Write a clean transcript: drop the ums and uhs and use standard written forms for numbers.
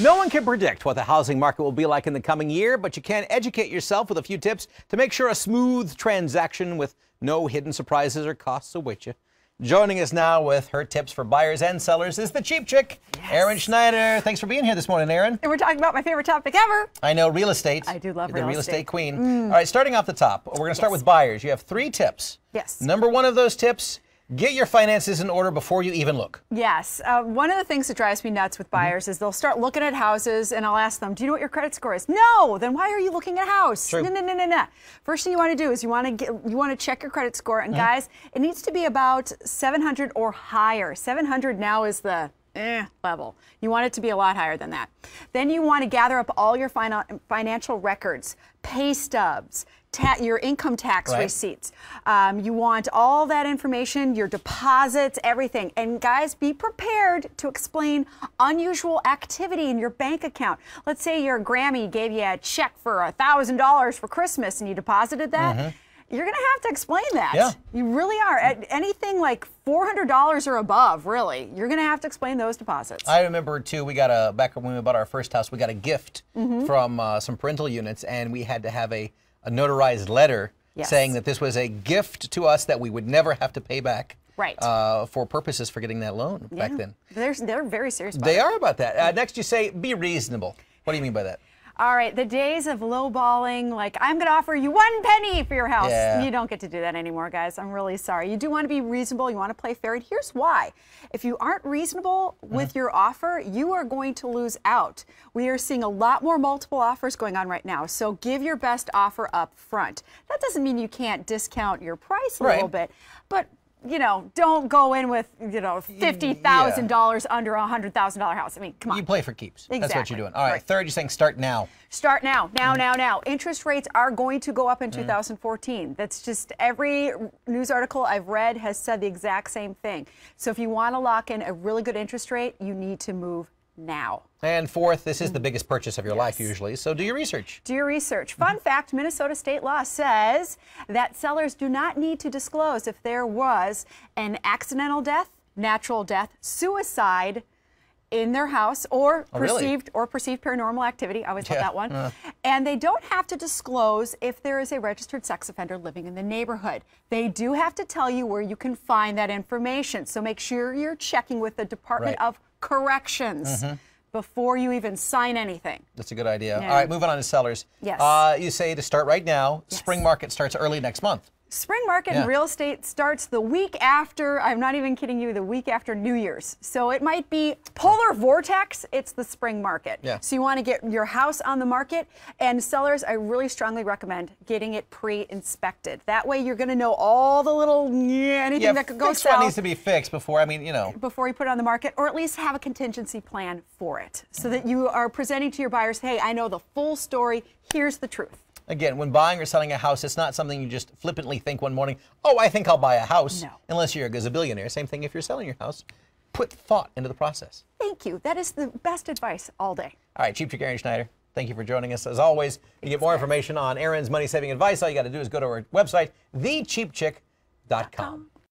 No one can predict what the housing market will be like in the coming year, but you can educate yourself with a few tips to make sure a smooth transaction with no hidden surprises or costs await you. Joining us now with her tips for buyers and sellers is the Cheap Chick, yes. Erin Schneider. Thanks for being here this morning, Erin. And we're talking about my favorite topic ever. I know, real estate. I do love real estate. The real estate queen. Mm. All right, starting off the top, we're going to start with buyers. You have 3 tips. Yes. Number 1 of those tips, get your finances in order before you even look. Yes. One of the things that drives me nuts with buyers is they'll start looking at houses and I'll ask them, do you know what your credit score is? No. Then why are you looking at a house? True. No. First thing you want to do is you want to check your credit score. And guys, it needs to be about 700 or higher. 700 now is the level. You want it to be a lot higher than that. Then you want to gather up all your financial records, pay stubs, your income tax receipts. You want all that information, your deposits, everything. And guys, be prepared to explain unusual activity in your bank account. Let's say your Grammy gave you a check for $1,000 for Christmas and you deposited that. You're going to have to explain that. Yeah. You really are. Anything like $400 or above, really, you're going to have to explain those deposits. I remember, too, we got back when we bought our first house, we got a gift from some parental units, and we had to have a notarized letter saying that this was a gift to us that we would never have to pay back. Right. For purposes for getting that loan back then. They're very serious about it. They are about that. Next, you say, be reasonable. What do you mean by that? All right, the days of lowballing, like I'm going to offer you 1 penny for your house. Yeah. You don't get to do that anymore, guys. I'm really sorry. You do want to be reasonable. You want to play fair. And here's why. If you aren't reasonable with your offer, you are going to lose out. We are seeing a lot more multiple offers going on right now. So give your best offer up front. That doesn't mean you can't discount your price a little bit, but you know, don't go in with, you know, $50,000 under a $100,000 house. I mean, come on. You play for keeps. Exactly. That's what you're doing. All right. Third, you're saying start now. Start now. Now. Interest rates are going to go up in 2014. That's just every news article I've read has said the exact same thing. So if you want to lock in a really good interest rate, you need to move now. And fourth, this is the biggest purchase of your life usually, so do your research. Do your research. Fun fact, Minnesota state law says that sellers do not need to disclose if there was an accidental death, natural death, suicide in their house, or perceived paranormal activity. I always love that one. And they don't have to disclose if there is a registered sex offender living in the neighborhood. They do have to tell you where you can find that information. So make sure you're checking with the Department of Corrections before you even sign anything. That's a good idea. All right, moving on to sellers. Yes. You say to start right now. Spring market starts early next month. Spring market in real estate starts the week after, I'm not even kidding you, the week after New Year's. So it might be polar vortex, it's the spring market. So you want to get your house on the market, and sellers, I really strongly recommend getting it pre-inspected. That way you're going to know all the little, anything that could go south. What needs to be fixed before, I mean, you know. Before you put it on the market, or at least have a contingency plan for it, so that you are presenting to your buyers, hey, I know the full story, here's the truth. Again, when buying or selling a house, it's not something you just flippantly think one morning, oh, I think I'll buy a house. No. Unless you're a gazillionaire. Same thing if you're selling your house. Put thought into the process. Thank you. That is the best advice all day. All right, Cheap Chick Erin Schneider, thank you for joining us. As always, you get more information on Erin's money-saving advice. All you got to do is go to our website, thecheapchick.com.